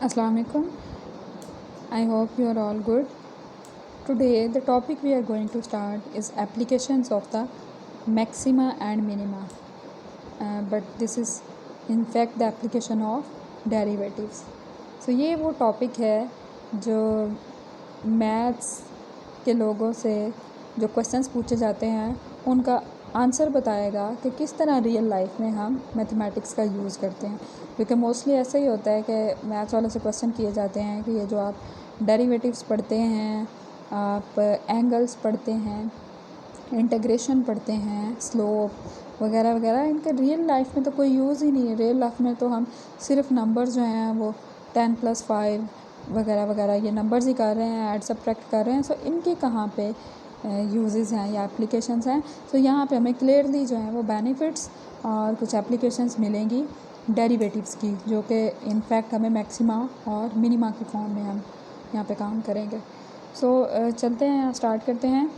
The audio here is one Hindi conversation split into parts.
Assalamu alaikum. I hope you are all good. Today the topic we are going to start is applications of the maxima and minima. But this is in fact the application of derivatives. So ये वो टॉपिक है जो मैथ्स के लोगों से जो क्वेश्चंस पूछे जाते हैं उनका आंसर बताएगा कि किस तरह रियल लाइफ में हम मैथमेटिक्स का यूज़ करते हैं, क्योंकि मोस्टली ऐसा ही होता है कि मैथ्स वालों से क्वेश्चन किए जाते हैं कि ये जो आप डेरिवेटिव्स पढ़ते हैं, आप एंगल्स पढ़ते हैं, इंटीग्रेशन पढ़ते हैं, स्लोप वगैरह वगैरह, इनका रियल लाइफ में तो कोई यूज़ ही नहीं है। रियल लाइफ में तो हम सिर्फ नंबर्स जो हैं वो 10+5 वगैरह वगैरह ये नंबर्स ही कर रहे हैं, ऐड सब्ट्रैक्ट कर रहे हैं। सो इनके कहाँ पे यूजेस हैं या एप्लीकेशंस हैं। सो यहाँ पे हमें क्लियरली जो है वो बेनिफिट्स और कुछ एप्लीकेशंस मिलेंगी डेरिवेटिव्स की, जो कि इनफैक्ट हमें मैक्सिमा और मिनिमा के फॉर्म में हम यहाँ पे काम करेंगे। सो चलते हैं, स्टार्ट करते हैं।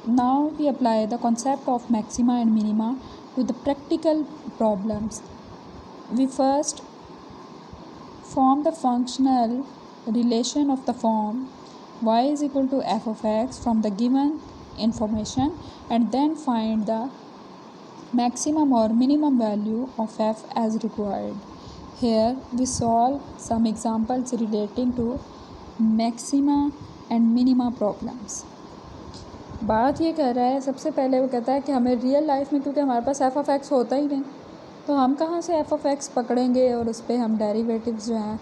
Now we apply the concept of maxima and minima to the practical problems. We first form the functional relation of the form y is equal to f of x from the given information, and then find the maximum or minimum value of f as required. Here we solve some examples relating to maxima and minima problems. बात ये कर रहा है, सबसे पहले वो कहता है कि हमें रियल लाइफ में, क्योंकि हमारे पास एफ ऑफ एक्स होता ही नहीं, तो हम कहाँ से एफ ऑफ एक्स पकड़ेंगे और उस पर हम डेरिवेटिव्स जो हैं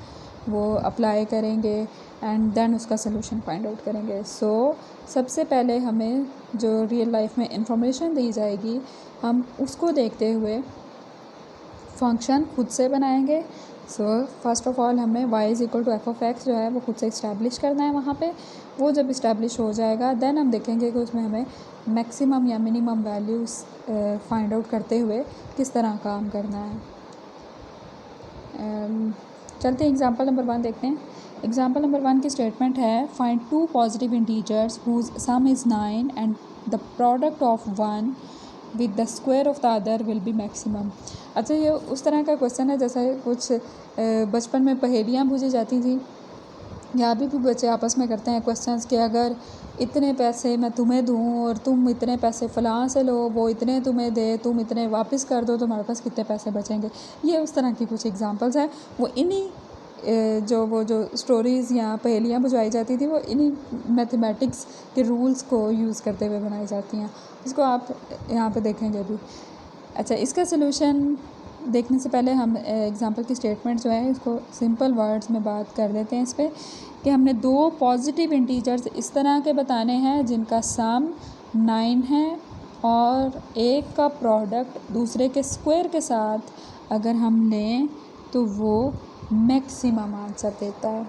वो अप्लाई करेंगे एंड देन उसका सोल्यूशन फाइंड आउट करेंगे। सो सबसे पहले हमें जो रियल लाइफ में इंफॉर्मेशन दी जाएगी हम उसको देखते हुए फंक्शन खुद से बनाएंगे। सो फर्स्ट ऑफ ऑल हमें y is equal to f of x जो है वो खुद से इस्टेब्लिश करना है वहाँ पे। वो जब इस्टेब्लिश हो जाएगा देन हम देखेंगे कि उसमें हमें मैक्सिमम या मिनिमम वैल्यूज़ फाइंड आउट करते हुए किस तरह काम करना है। चलते हैं एग्जांपल नंबर 1 देखते हैं। एग्जांपल नंबर 1 की स्टेटमेंट है, find 2 positive integers whose sum is 9 and the product of 1 with the square of the other will be maximum. अच्छा, ये उस तरह का क्वेश्चन है जैसे कुछ बचपन में पहेलियाँ पूछी जाती थी, या अभी भी बच्चे आपस में करते हैं क्वेश्चंस कि अगर इतने पैसे मैं तुम्हें दूँ और तुम इतने पैसे फ़लाँ से लो, वो इतने तुम्हें दे, तुम इतने वापस कर दो, तुम्हारे पास कितने पैसे बचेंगे। ये उस तरह की कुछ एग्जांपल्स हैं। वो इन्हीं जो स्टोरीज़ या पहेलियाँ बुझाई जाती थी वो इन्हीं मैथमेटिक्स के रूल्स को यूज़ करते हुए बनाई जाती हैं। इसको आप यहाँ पे देखेंगे अभी। अच्छा, इसका सलूशन देखने से पहले हम एग्जांपल की स्टेटमेंट जो है इसको सिंपल वर्ड्स में बात कर लेते हैं इस पर, कि हमने 2 पॉजिटिव इंटीजर्स इस तरह के बताने हैं जिनका सम 9 है और एक का प्रोडक्ट दूसरे के स्क्वायर के साथ अगर हम लें तो वो मैक्सिमम आंसर देता है।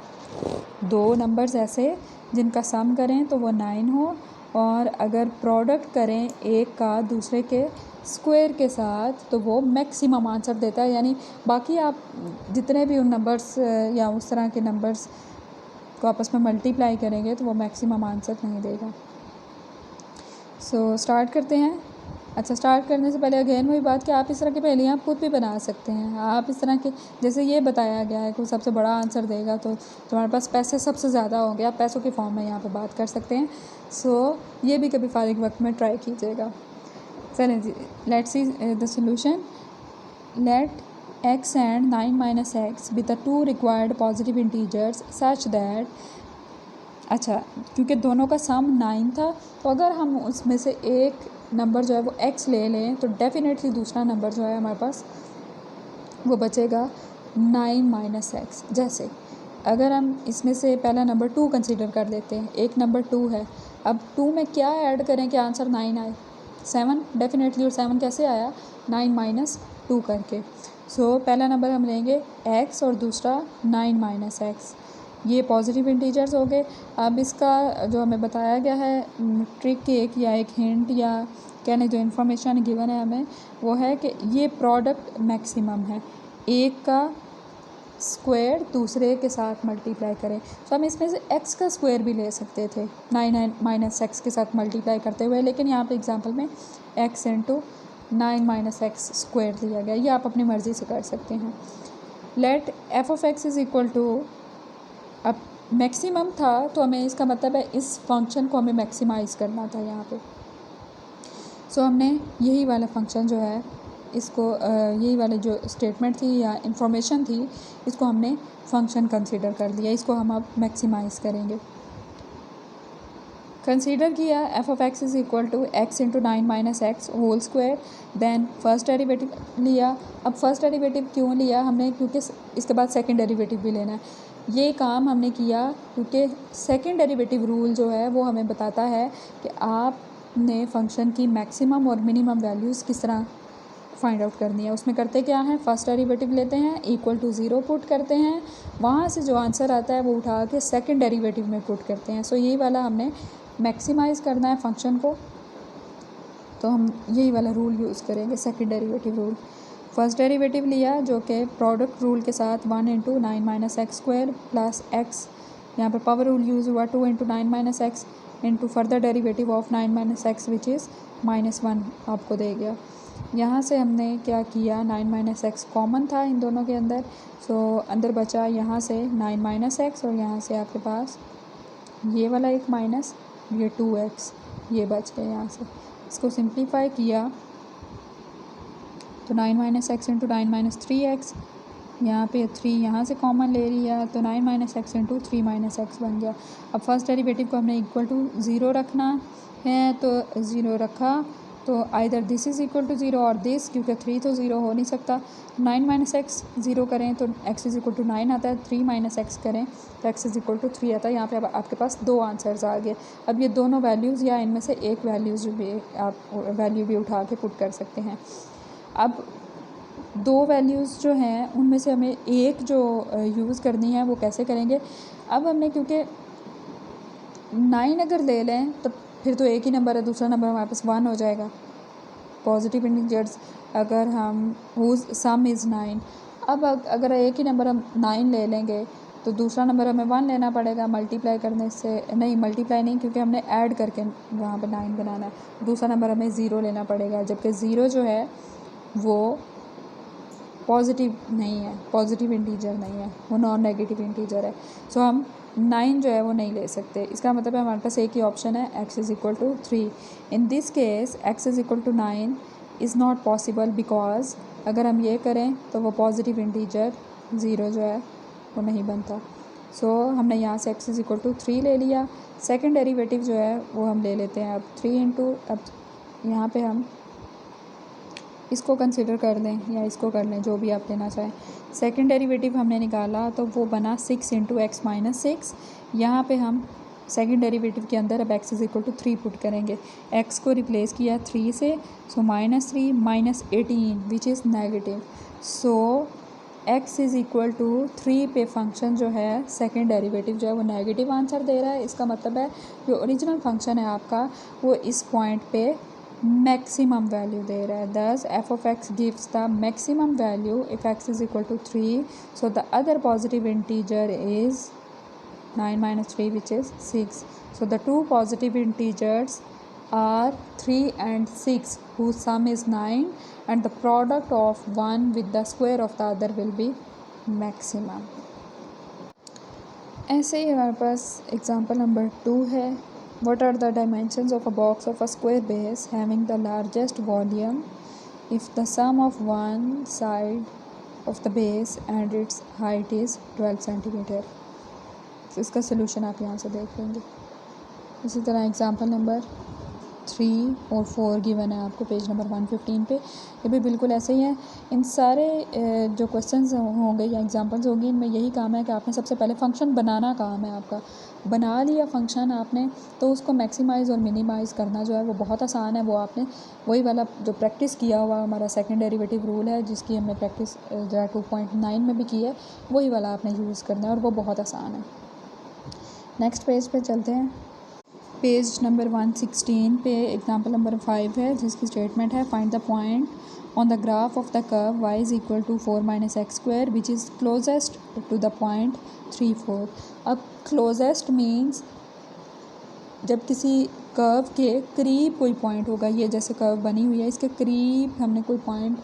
2 नंबर्स ऐसे जिनका सम करें तो वो 9 हो, और अगर प्रोडक्ट करें एक का दूसरे के स्क्वायर के साथ तो वो मैक्सिमम आंसर देता है। यानी बाकी आप जितने भी उन नंबर्स या उस तरह के नंबर्स को आपस में मल्टीप्लाई करेंगे तो वो मैक्सिमम आंसर नहीं देगा। सो स्टार्ट करते हैं। अच्छा, स्टार्ट करने से पहले अगेन वही बात कि आप इस तरह की पहेलियाँ आप खुद भी बना सकते हैं। आप इस तरह के, जैसे ये बताया गया है कि सबसे बड़ा आंसर देगा तो तुम्हारे पास पैसे सबसे ज़्यादा होंगे, आप पैसों के फॉर्म में यहाँ पे बात कर सकते हैं। सो ये भी कभी फारिग वक्त में ट्राई कीजिएगा। चलें जी, let's see the solution. Let x and 9 minus x with the 2 required positive integers such that, अच्छा क्योंकि दोनों का सम 9 था तो अगर हम उसमें से एक नंबर जो है वो x ले लें तो डेफिनेटली दूसरा नंबर जो है हमारे पास वो बचेगा 9 माइनस एक्स। जैसे अगर हम इसमें से पहला नंबर 2 कंसीडर कर लेते हैं, एक नंबर 2 है, अब 2 में क्या ऐड करें कि आंसर 9 आए? 7 डेफिनेटली। और 7 कैसे आया? 9 माइनस 2 करके। सो पहला नंबर हम लेंगे x और दूसरा 9 माइनस एक्स। ये पॉजिटिव इंटीजर्स हो गए। अब इसका जो हमें बताया गया है ट्रिक एक या एक हिंट या कहने जो इन्फॉर्मेशन गिवन है हमें वो है कि ये प्रोडक्ट मैक्सिमम है, एक का स्क्वायर दूसरे के साथ मल्टीप्लाई करें। तो हम इसमें से x का स्क्वायर भी ले सकते थे 9 माइनस एक्स के साथ मल्टीप्लाई करते हुए, लेकिन यहाँ पे एग्जांपल में x into 9 minus x square दिया गया। ये आप अपनी मर्ज़ी से कर सकते हैं। Let f of x is equal to, अब मैक्सिमम था तो हमें इसका मतलब है इस फंक्शन को हमें मैक्सिमाइज़ करना था यहाँ पे। सो हमने यही वाला फंक्शन जो है इसको यही वाली जो स्टेटमेंट थी या इंफॉर्मेशन थी इसको हमने फंक्शन कंसीडर कर लिया, इसको हम अब मैक्सिमाइज़ करेंगे। कंसीडर किया f of x is equal to x into 9 minus x whole square, then first derivative लिया। अब फर्स्ट डेरिवेटिव क्यों लिया हमने, क्योंकि इसके बाद सेकंड डेरिवेटिव भी लेना है। ये काम हमने किया क्योंकि सेकंड डेरिवेटिव रूल जो है वो हमें बताता है कि आपने फंक्शन की मैक्सिमम और मिनिमम वैल्यूज़ किस तरह फाइंड आउट करनी है। उसमें करते क्या हैं, फर्स्ट डेरिवेटिव लेते हैं, इक्वल टू 0 पुट करते हैं, वहाँ से जो आंसर आता है वो उठा के सेकंड डेरिवेटिव में पुट करते हैं। सो यही वाला हमने मैक्सिमाइज़ करना है फंक्शन को, तो हम यही वाला रूल यूज़ करेंगे, second derivative rule. First derivative लिया जो कि प्रोडक्ट रूल के साथ 1 into 9 minus x square plus x, यहाँ पर पावर रूल यूज़ हुआ 2 into 9 minus x into further derivative of 9 minus x which is -1 आपको दे गया। यहाँ से हमने क्या किया, 9 माइनस एक्स कॉमन था इन दोनों के अंदर, सो अंदर बचा यहाँ से 9 माइनस एक्स और यहाँ से आपके पास ये वाला एक माइनस, ये 2x ये बच गए यहाँ से। इसको सिंप्लीफाई किया तो 9 minus x into 9 minus 3x, यहाँ पे 3 यहाँ से कॉमन ले लिया तो 9 minus x into 3 minus x बन गया। अब फर्स्ट डेरिवेटिव को हमने इक्वल टू 0 रखना है तो 0 रखा, तो either this is equal to 0 और दिस, क्योंकि 3 तो 0 हो नहीं सकता। 9 माइनस एक्स 0 करें तो x इज़ इक्वल टू 9 आता है, 3 माइनस एक्स करें तो x इज़ इक्वल टू 3 आता है। यहाँ पे अब आपके पास 2 आंसर्स आ गए। अब ये दोनों वैल्यूज़ या इनमें से एक वैल्यूज़ भी आप वैल्यू भी उठा के पुट कर सकते हैं। अब 2 वैल्यूज़ जो हैं उनमें से हमें एक जो यूज़ करनी है वो कैसे करेंगे। अब हमने क्योंकि 9 अगर ले लें तो फिर तो एक ही नंबर है, दूसरा नंबर हमारे पास 1 हो जाएगा। पॉजिटिव इंटीजर्स अगर हम हुज सम इज़ 9, अब अगर एक ही नंबर हम 9 ले लेंगे तो दूसरा नंबर हमें 1 लेना पड़ेगा मल्टीप्लाई करने से, नहीं मल्टीप्लाई नहीं क्योंकि हमने ऐड करके वहाँ पे 9 बनाना है। दूसरा नंबर हमें 0 लेना पड़ेगा, जबकि 0 जो है वो पॉजिटिव नहीं है, पॉजिटिव इंटीजर नहीं है, वो नॉन नेगेटिव इंटीजर है। सो हम 9 जो है वो नहीं ले सकते। इसका मतलब है हमारे पास एक ही ऑप्शन है, x is equal to 3। In this case x is equal to 9 is not possible because अगर हम ये करें तो वो पॉजिटिव इंटीजर 0 जो है वो नहीं बनता। सो हमने यहाँ से x इज़ इक्वल टू 3 ले लिया। सेकंड डेरिवेटिव जो है वो हम ले लेते हैं अब 3 इंटू, अब यहाँ पे हम इसको कंसिडर कर लें या इसको कर लें, जो भी आप लेना चाहें। सेकंड डेरिवेटिव हमने निकाला तो वो बना 6 इंटू एक्स माइनस 6। यहाँ पर हम सेकंड डेरिवेटिव के अंदर अब x is equal to 3 put करेंगे। x को रिप्लेस किया 3 से, so -3 minus 18 which is negative. So x is equal to 3 पे फंक्शन जो है सेकंड डेरिवेटिव जो है वो नेगेटिव आंसर दे रहा है। इसका मतलब है जो ओरिजिनल फंक्शन है आपका वो इस पॉइंट पे मैक्सिमम वैल्यू दे रहा है। Thus f of x gives the maximum value if x is equal to 3, so the other positive integer is 9 minus 3 which is 6. So the two positive integers are 3 and 6 whose sum is 9 and the product of one with the square of the other will be maximum. ऐसे ही हमारे पास एग्जाम्पल नंबर 2 है। What are the dimensions of a box of a square base having the largest volume if the sum of one side of the base and its height is 12 centimeter? तो इसका सोल्यूशन आप यहाँ से देख लेंगे। इसी तरह एग्जांपल नंबर 3 और 4 गिवन है आपको पेज नंबर 115 पे। ये भी बिल्कुल ऐसे ही है। इन सारे जो क्वेश्चंस होंगे या एग्जांपल्स होंगे इनमें यही काम है कि आपने सबसे पहले फंक्शन बनाना काम है आपका। बना लिया फंक्शन आपने तो उसको मैक्सिमाइज़ और मिनिमाइज़ करना जो है वो बहुत आसान है। वो आपने वही वाला जो प्रैक्टिस किया हुआ हमारा सेकंड डेरिवेटिव रूल है जिसकी हमने प्रैक्टिस 2.9 में भी की है, वही वाला आपने यूज़ करना है और वो बहुत आसान है। नेक्स्ट पेज पे चलते हैं। पेज नंबर 116 पे एग्जांपल नंबर 5 है जिसकी स्टेटमेंट है find the point on the graph of the curve y is equal to 4 minus x square which is closest to the point 3, 4। अब क्लोजेस्ट मीन्स जब किसी कर्व के करीब कोई पॉइंट होगा, ये जैसे कर्व बनी हुई है इसके करीब हमने कोई पॉइंट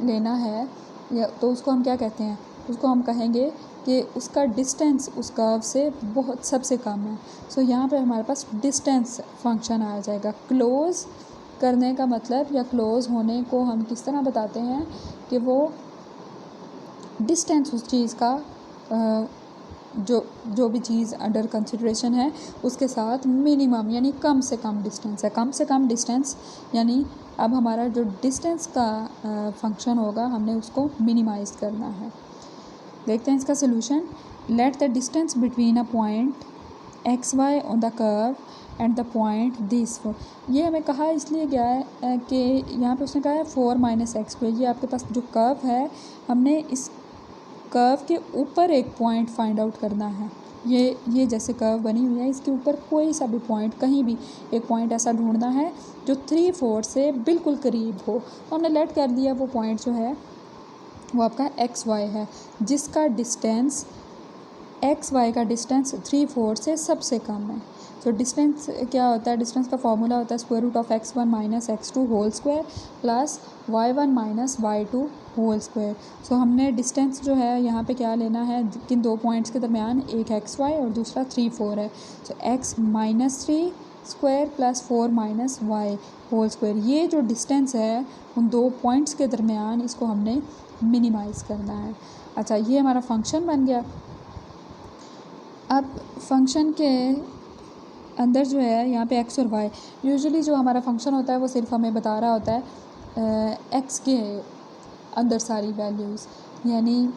लेना है या तो उसको हम क्या कहते हैं, उसको हम कहेंगे कि उसका डिस्टेंस उस कर्व से बहुत सबसे कम है। सो यहाँ पे हमारे पास डिस्टेंस फंक्शन आ जाएगा। क्लोज़ करने का मतलब या क्लोज़ होने को हम किस तरह बताते हैं कि वो डिस्टेंस उस चीज़ का जो भी चीज़ अंडर कंसिडरेशन है उसके साथ मिनिमम यानी कम से कम डिस्टेंस है। कम से कम डिस्टेंस यानी अब हमारा जो डिस्टेंस का फंक्शन होगा हमने उसको मिनिमाइज़ करना है। देखते हैं इसका solution. Let the distance between a point x y on the curve and the point this. ये हमें कहा इसलिए गया है कि यहाँ पे उसने कहा है 4 माइनस एक्स स्क्वायर। ये आपके पास जो कर्व है हमने इस कर्व के ऊपर एक पॉइंट फाइंड आउट करना है। ये जैसे कर्व बनी हुई है इसके ऊपर कोई सा भी पॉइंट कहीं भी एक पॉइंट ऐसा ढूंढना है जो 3-4 से बिल्कुल करीब हो। तो हमने लेट कर दिया वो पॉइंट जो है वो आपका एक्स वाई है जिसका डिस्टेंस एक्स वाई का डिस्टेंस 3-4 से सबसे कम है। तो डिस्टेंस क्या होता है, डिस्टेंस का फॉर्मूला होता है square root of x1 minus x2 whole square plus y1 minus y2 whole square. So हमने डिस्टेंस जो है यहाँ पे क्या लेना है, किन दो पॉइंट्स के दरमियान, एक xy और दूसरा 3-4 है। So x minus 3 square plus 4 minus y whole square. ये जो डिस्टेंस है उन दो पॉइंट्स के दरमियान इसको हमने मिनिमाइज़ करना है। अच्छा, ये हमारा फंक्शन बन गया। अब फंक्शन के अंदर जो है यहाँ पे एक्स और वाई, यूजुअली जो हमारा फंक्शन होता है वो सिर्फ हमें बता रहा होता है एक्स के अंदर सारी वैल्यूज़, यानी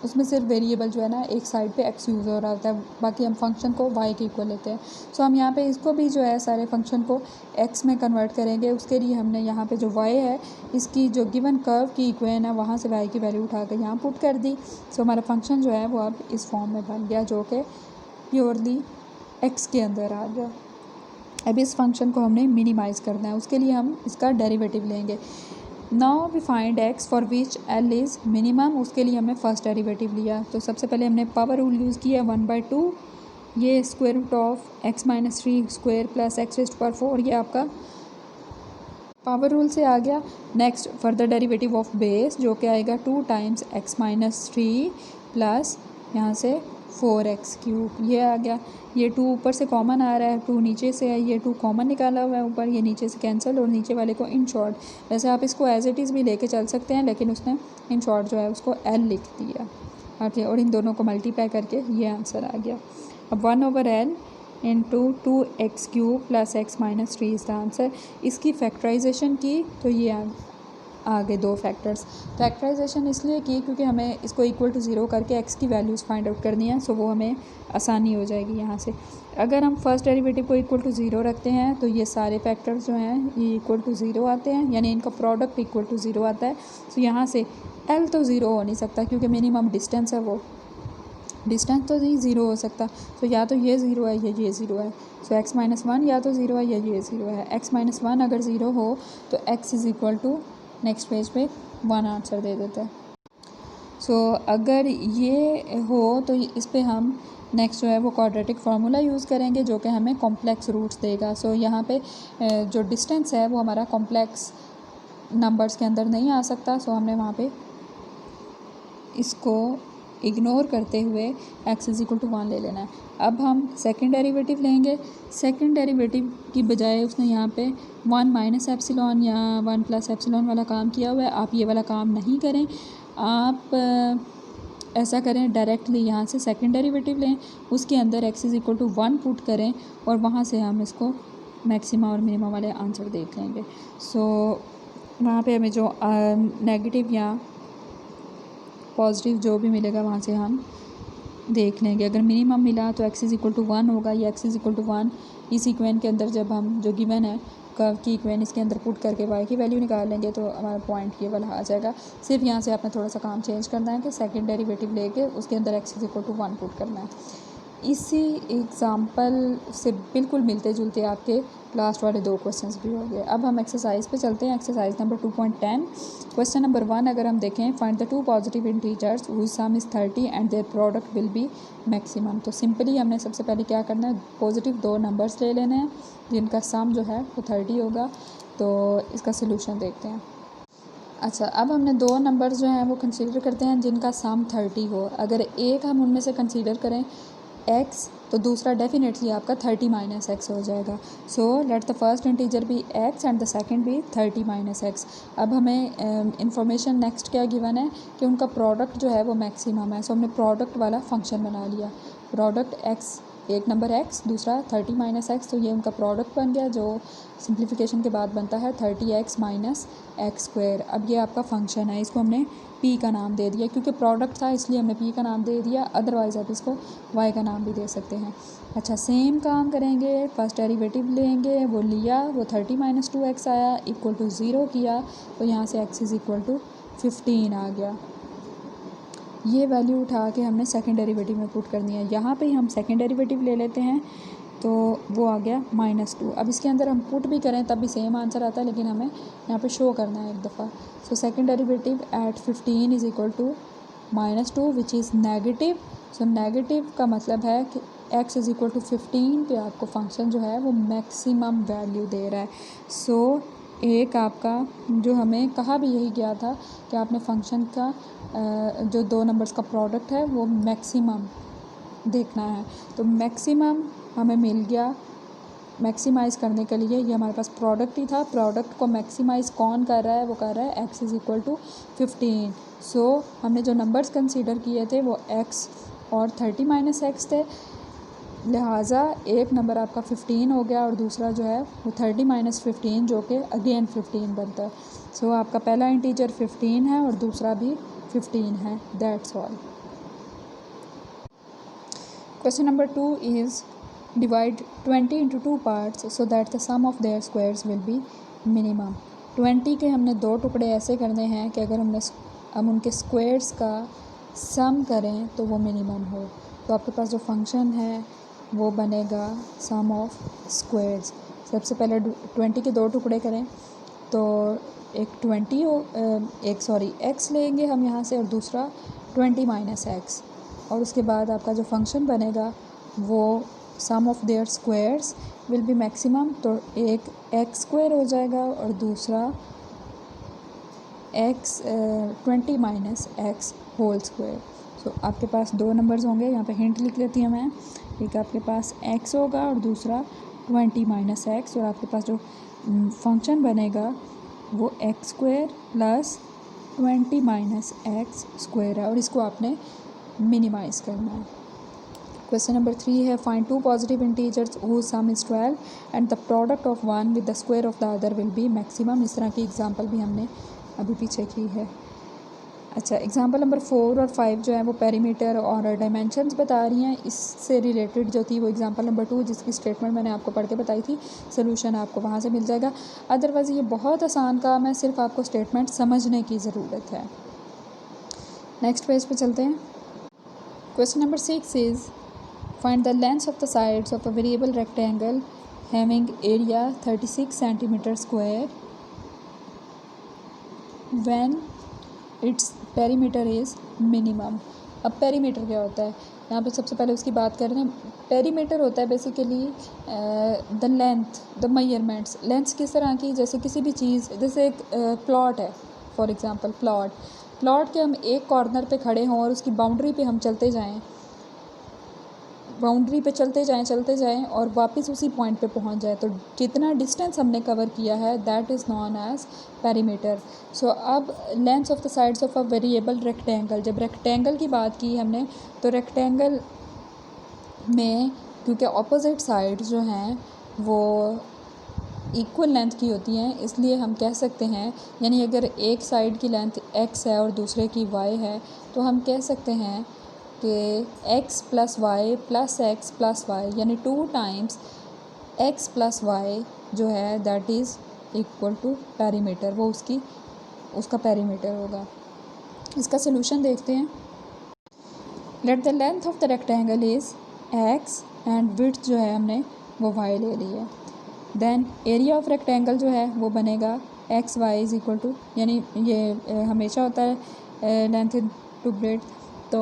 उसमें सिर्फ वेरिएबल जो है ना एक साइड पे एक्स यूज़ हो रहा होता है, बाकी हम फंक्शन को वाई के इक्वल लेते हैं। सो हम यहाँ पे इसको भी जो है सारे फंक्शन को एक्स में कन्वर्ट करेंगे। उसके लिए हमने यहाँ पे जो वाई है इसकी जो गिवन कर्व की इक्वेशन है वहाँ से वाई की वैल्यू उठा कर यहाँ पुट कर दी। सो हमारा फंक्शन जो है वो अब इस फॉर्म में बन गया जो कि प्योरली एक्स के अंदर आ गया। अब इस फंक्शन को हमने मिनिमाइज़ करना है, उसके लिए हम इसका डेरिवेटिव लेंगे। Now we find x for which L is minimum. उसके लिए हमने फर्स्ट डेरिवेटिव लिया। तो सबसे पहले हमने पावर रूल यूज़ किया 1/2, ये square root of x minus 3 square plus x raised to power 4, ये आपका पावर रूल से आ गया। Next further derivative of base जो कि आएगा 2 टाइम्स एक्स माइनस 3 प्लस यहाँ से 4x क्यूब, ये आ गया। ये 2 ऊपर से कॉमन आ रहा है, 2 नीचे से है, ये 2 कॉमन निकाला हुआ है ऊपर, ये नीचे से कैंसिल और नीचे वाले को इन शॉर्ट। वैसे आप इसको एज इट इज़ भी लेके चल सकते हैं लेकिन उसने इन शॉर्ट जो है उसको l लिख दिया। अच्छा, और इन दोनों को मल्टीप्लाई करके ये आंसर आ गया। अब 1/l into 2x cube plus x minus 3 is the answer. इसकी फैक्टराइजेशन की तो ये आ गए 2 फैक्टर्स। फैक्टराइजेशन इसलिए की क्योंकि हमें इसको इक्वल टू 0 करके x की वैल्यूज़ फाइंड आउट करनी है, सो वो हमें आसानी हो जाएगी यहाँ से। अगर हम फर्स्ट डेरिवेटिव को इक्वल टू 0 रखते हैं तो ये सारे फैक्टर्स जो हैं ये इक्वल टू 0 आते हैं, यानी इनका प्रोडक्ट इक्वल टू 0 आता है। सो यहाँ से l तो 0 हो नहीं सकता क्योंकि मिनिमम डिस्टेंस है, वो डिस्टेंस तो नहीं 0 हो सकता। तो या तो ये 0 है या ये 0 है। सो x माइनस 1 या तो 0 है या ये 0 है। x माइनस 1 अगर 0 हो तो x is equal to next page पे 1 आंसर दे देते हैं। सो अगर ये हो तो इस पे हम नेक्स्ट जो है वो क्वाड्रेटिक फार्मूला यूज़ करेंगे जो कि हमें कॉम्प्लेक्स रूट्स देगा। सो यहाँ पे जो डिस्टेंस है वो हमारा कॉम्प्लेक्स नंबर्स के अंदर नहीं आ सकता, सो हमने वहाँ पे इसको इग्नोर करते हुए x इज़ इक्वल टू 1 ले लेना है। अब हम सेकंड डेरिवेटिव लेंगे। सेकंड डेरिवेटिव की बजाय उसने यहाँ पे 1 माइनस एप्सिलॉन या 1 प्लस एप्सिलॉन वाला काम किया हुआ है। आप ये वाला काम नहीं करें, आप ऐसा करें डायरेक्टली यहाँ से सेकंड डेरिवेटिव लें, उसके अंदर x is equal to 1 put करें और वहाँ से हम इसको मैक्सिमा और मिनिमा वाले आंसर देख लेंगे। सो वहाँ पे हमें जो नेगेटिव या पॉजिटिव जो भी मिलेगा वहाँ से हम देख लेंगे। अगर मिनिमम मिला तो x इज़ इक्वल टू 1 होगा, या x इज़ इक्वल टू 1 इस इक्वेशन के अंदर जब हम जो गिवन है कर्व की इक्वेशन इसके अंदर पुट करके y की वैल्यू निकाल लेंगे तो हमारा पॉइंट ये वाला आ जाएगा। सिर्फ यहाँ से आपने थोड़ा सा काम चेंज करना है कि सेकंड डेरिवेटिव लेके उसके अंदर x is equal to 1 put करना है। इसी एग्ज़ाम्पल से बिल्कुल मिलते जुलते आपके लास्ट वाले 2 क्वेश्चंस भी हो गए। अब हम एक्सरसाइज पे चलते हैं। एक्सरसाइज नंबर 2.10 क्वेश्चन नंबर 1 अगर हम देखें, find the 2 positive integers whose sum is 30 and their product will be maximum. तो सिंपली हमने सबसे पहले क्या करना है, पॉजिटिव 2 नंबर्स ले लेने हैं जिनका सम जो है वो 30 होगा। तो इसका सोल्यूशन देखते हैं। अच्छा, अब हमने दो नंबर जो हैं वो कंसीडर करते हैं जिनका सम 30 हो। अगर एक हम उनमें से कंसीडर करें x, तो दूसरा डेफिनेटली आपका 30 माइनस एक्स हो जाएगा। So let the first integer be x and the second be 30 minus x. अब हमें इंफॉर्मेशन नेक्स्ट क्या गिवन है कि उनका प्रोडक्ट जो है वो मैक्सिमम है। सो हमने प्रोडक्ट वाला फंक्शन बना लिया। प्रोडक्ट x, एक नंबर x, दूसरा 30 माइनस एक्स, तो ये उनका प्रोडक्ट बन गया जो सिंप्लीफिकेशन के बाद बनता है 30x माइनस एक्स स्क्वायर। अब ये आपका फंक्शन है, इसको हमने p का नाम दे दिया क्योंकि प्रोडक्ट था इसलिए हमने p का नाम दे दिया, अदरवाइज़ आप इसको y का नाम भी दे सकते हैं। अच्छा, सेम काम करेंगे, फर्स्ट डेरिवेटिव लेंगे, वो लिया, वो 30 माइनस 2x आया, इक्वल टू 0 किया, तो यहाँ से x इज़ इक्वल टू 15 आ गया। ये वैल्यू उठा के हमने सेकंड डेरिवेटिव में पुट करनी है। यहाँ पे ही हम सेकंड डेरिवेटिव ले लेते हैं, तो वो आ गया -2। अब इसके अंदर हम पुट भी करें तब भी सेम आंसर आता है, लेकिन हमें यहाँ पे शो करना है एक दफ़ा। So second derivative at 15 is equal to -2 which is negative. So negative का मतलब है कि x इज़ इक्वल टू 15 पे आपको फंक्शन जो है वो मैक्सिमम वैल्यू दे रहा है। सो एक आपका जो हमें कहा भी यही गया था कि आपने फंक्शन का जो दो नंबर्स का प्रोडक्ट है वो मैक्सिमम देखना है। तो मैक्सिमम हमें मिल गया। मैक्सिमाइज़ करने के लिए ये हमारे पास प्रोडक्ट ही था। प्रोडक्ट को मैक्सिमाइज़ कौन कर रहा है? वो कर रहा है x इज़ इक्वल टू 15। सो हमने जो नंबर्स कंसीडर किए थे वो x और 30 माइनस एक्स थे, लिहाजा एक नंबर आपका 15 हो गया और दूसरा जो है वो 30 माइनस 15 जो कि अगेन 15 बनता है। सो आपका पहला इंटीजर 15 है और दूसरा भी 15 है। That's all. Question number 2 is divide 20 into two parts so that the sum of their squares will be minimum। 20 के हमने दो टुकड़े ऐसे करने हैं कि अगर हम उनके स्क्वायर्स का सम करें तो वो मिनिमम हो। तो आपके पास जो फंक्शन है वो बनेगा सम ऑफ स्क्वायर्स। सबसे पहले 20 के दो टुकड़े करें तो x लेंगे हम यहाँ से और दूसरा 20 माइनस एक्स, और उसके बाद आपका जो फंक्शन बनेगा वो sum of their squares will be maximum. तो एक एक्स स्क्वायर हो जाएगा और दूसरा 20 minus x whole square. So आपके पास दो नंबर्स होंगे, यहाँ पे हिंट लिख लेती हूँ मैं। एक आपके पास x होगा और दूसरा 20 माइनस एक्स, और आपके पास जो फंक्शन बनेगा वो x square plus 20 minus x square है, और इसको आपने मिनिमाइज़ करना है। क्वेश्चन नंबर 3 है find two positive integers whose sum is 12 and the product of one with the square of the other will be maximum. इस तरह की एग्जांपल भी हमने अभी पीछे की है। अच्छा, एग्जांपल नंबर 4 और 5 जो है वो पेरीमीटर और डायमेंशंस बता रही हैं। इससे रिलेटेड जो थी वो एग्जांपल नंबर 2 जिसकी स्टेटमेंट मैंने आपको पढ़ के बताई थी, सोल्यूशन आपको वहाँ से मिल जाएगा। अदरवाइज़ ये बहुत आसान काम है, सिर्फ आपको स्टेटमेंट समझने की ज़रूरत है। नेक्स्ट पेज पे चलते हैं। Question number 6 is find the lengths of the sides of a variable rectangle having area 36 centimeter square when its perimeter is minimum। अब पेरीमीटर क्या होता है? यहाँ पे सबसे पहले उसकी बात कर रहे हैं। पेरीमीटर होता है basically the length, the measurements. Lengths किस तरह की? जैसे किसी भी चीज़, जैसे एक प्लॉट है, फॉर एग्जांपल प्लॉट के हम एक कॉर्नर पे खड़े हों और उसकी बाउंड्री पे हम चलते जाएं और वापस उसी पॉइंट पे पहुंच जाए, तो जितना डिस्टेंस हमने कवर किया है that is known as perimeter. So अब lengths of the sides of a variable rectangle, जब रेक्टेंगल की बात की हमने तो रेक्टेंगल में क्योंकि ऑपोजिट साइड जो हैं वो इक्वल लेंथ की होती हैं, इसलिए हम कह सकते हैं, यानी अगर एक साइड की लेंथ x है और दूसरे की y है तो हम कह सकते हैं कि x plus y plus x plus y यानी 2 टाइम्स x प्लस वाई जो है that is equal to perimeter, वो उसका पेरीमीटर होगा। इसका सलूशन देखते हैं। Let the length of the rectangle is x and width जो है हमने वो y ले ली है। देन एरिया ऑफ रेक्टेंगल जो है वो बनेगा x y is equal to, यानी ये हमेशा होता है लेंथ टू ब्रेड्थ, तो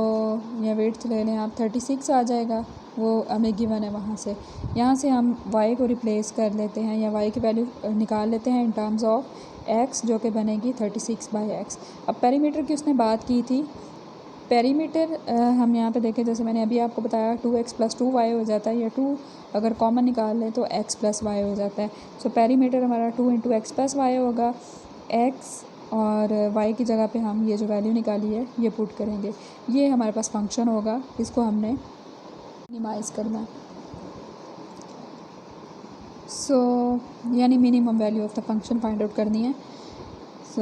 यह वेट्स ले लें आप 36 आ जाएगा वो हमें गिवन है वहाँ से। यहाँ से हम y को रिप्लेस कर लेते हैं या y की वैल्यू निकाल लेते हैं इन टर्म्स ऑफ x, जो कि बनेगी 36/x। अब पेरीमीटर की उसने बात की थी। पेरीमीटर हम यहाँ पे देखें, जैसे मैंने अभी आपको बताया 2x + 2y हो जाता है, या 2 अगर कॉमन निकाल लें तो x + y हो जाता है। सो पेरीमीटर हमारा 2 × x + y होगा। x और y की जगह पे हम ये जो वैल्यू निकाली है ये पुट करेंगे। ये हमारे पास फंक्शन होगा, इसको हमने मिनिमाइज़ करना है। सो यानी minimum value of the function find out करनी है। सो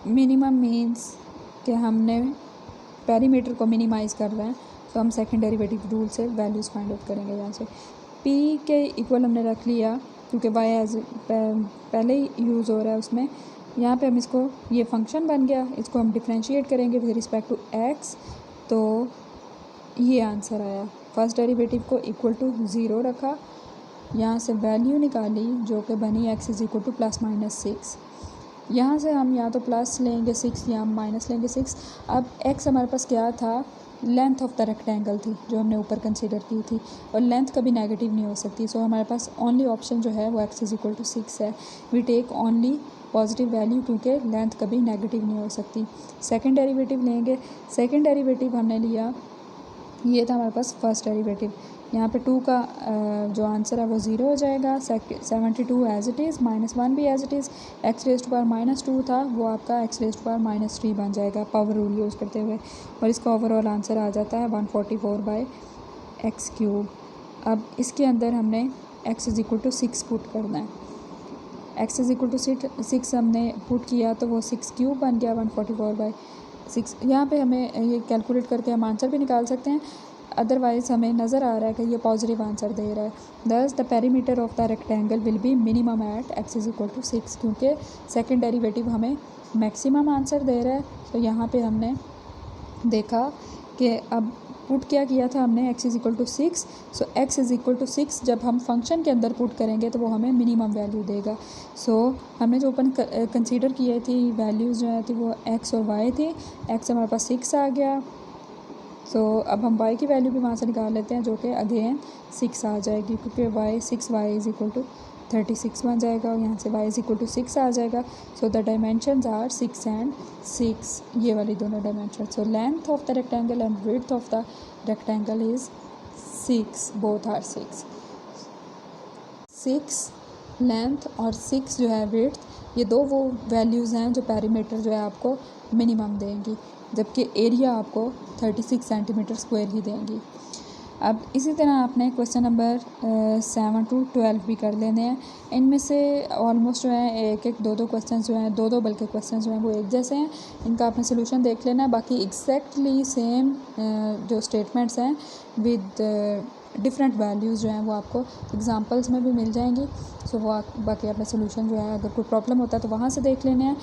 मिनिमम मीन्स कि हमने पेरीमीटर को मिनिमाइज़ कर रहे हैं, तो हम सेकंड डेरिवेटिव रूल से वैल्यूज़ फाइंड आउट करेंगे। यहाँ से p के इक्वल हमने रख लिया क्योंकि y एज पहले ही यूज़ हो रहा है उसमें। यहाँ पे हम इसको, ये फंक्शन बन गया, इसको हम डिफ्रेंशिएट करेंगे विद रिस्पेक्ट टू x, तो ये आंसर आया। फर्स्ट डेरिवेटिव को इक्वल टू 0 रखा, यहाँ से वैल्यू निकाली जो कि बनी x = +-6। यहाँ से हम या तो प्लस लेंगे 6 या हम माइनस लेंगे 6। अब x हमारे पास क्या था, लेंथ ऑफ द रेक्टेंगल थी जो हमने ऊपर कंसीडर की थी, और लेंथ कभी नेगेटिव नहीं हो सकती। सो हमारे पास ओनली ऑप्शन जो है वो x = 6 है। We take only positive value क्योंकि लेंथ कभी नेगेटिव नहीं हो सकती। सेकंड डेरिवेटिव लेंगे, सेकंड डेरिवेटिव हमने लिया, ये था हमारे पास फर्स्ट डेरिवेटिव। यहाँ पे 2 का जो आंसर है वो 0 हो जाएगा। 72 एज इट इज़, -1 भी एज इट इज़, x⁻² था वो आपका x⁻³ बन जाएगा पावर रूल यूज़ करते हुए, और इसका ओवरऑल आंसर आ जाता है 144/x³। अब इसके अंदर हमने x = 6 पुट करना है। x = 6 हमने पुट किया तो वो 6³ बन गया 144/6। यहाँ पे हमें ये कैलकुलेट करके हम आंसर भी निकाल सकते हैं, अदरवाइज़ हमें नज़र आ रहा है कि ये पॉजिटिव आंसर दे रहा है। Thus the perimeter of the rectangle will be minimum at x = 6, क्योंकि सेकंड डेरिवेटिव हमें मैक्सिमम आंसर दे रहा है। तो यहाँ पे हमने देखा कि अब पुट क्या किया था हमने, x = 6। सो x = 6 जब हम फंक्शन के अंदर पुट करेंगे तो वो हमें मिनिमम वैल्यू देगा। सो हमने जो ओपन कंसीडर किए थी वैल्यूज़ जो है थी वो x और y थी। x हमारे पास 6 आ गया, सो अब हम y की वैल्यू भी वहाँ से निकाल लेते हैं जो कि अगेन 6 आ जाएगी, क्योंकि y 6y = 36 बन जाएगा, और यहाँ से y = 6 आ जाएगा। So the dimensions are 6 and 6, ये वाली दोनों dimension. So length of the rectangle and width of the rectangle is 6, both are 6 length और 6 जो है विड्थ, ये दो वो वैल्यूज़ हैं जो पेरीमीटर जो है आपको मिनिमम देंगी, जबकि एरिया आपको 36 सेंटीमीटर स्क्वायर ही देंगी। अब इसी तरह आपने क्वेश्चन नंबर 7 to 12 भी कर लेने हैं। इनमें से ऑलमोस्ट जो है एक दो क्वेश्चन जो हैं, दो बल्कि क्वेश्चन जो हैं वो एक जैसे हैं, इनका आपने सोल्यूशन देख लेना है। बाकी एग्जैक्टली सेम जो स्टेटमेंट्स हैं विद डिफरेंट वैल्यूज़ जो हैं वो आपको एग्जांपल्स में भी मिल जाएंगी। सो वो बाकी अपना सोल्यूशन जो है, अगर कोई प्रॉब्लम होता है तो वहाँ से देख लेने हैं।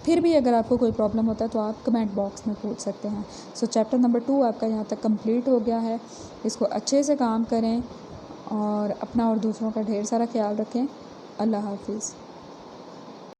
फिर भी अगर आपको कोई प्रॉब्लम होता है तो आप कमेंट बॉक्स में पूछ सकते हैं। सो चैप्टर नंबर 2 आपका यहाँ तक कंप्लीट हो गया है। इसको अच्छे से काम करें और अपना और दूसरों का ढेर सारा ख्याल रखें। अल्लाह हाफिज़।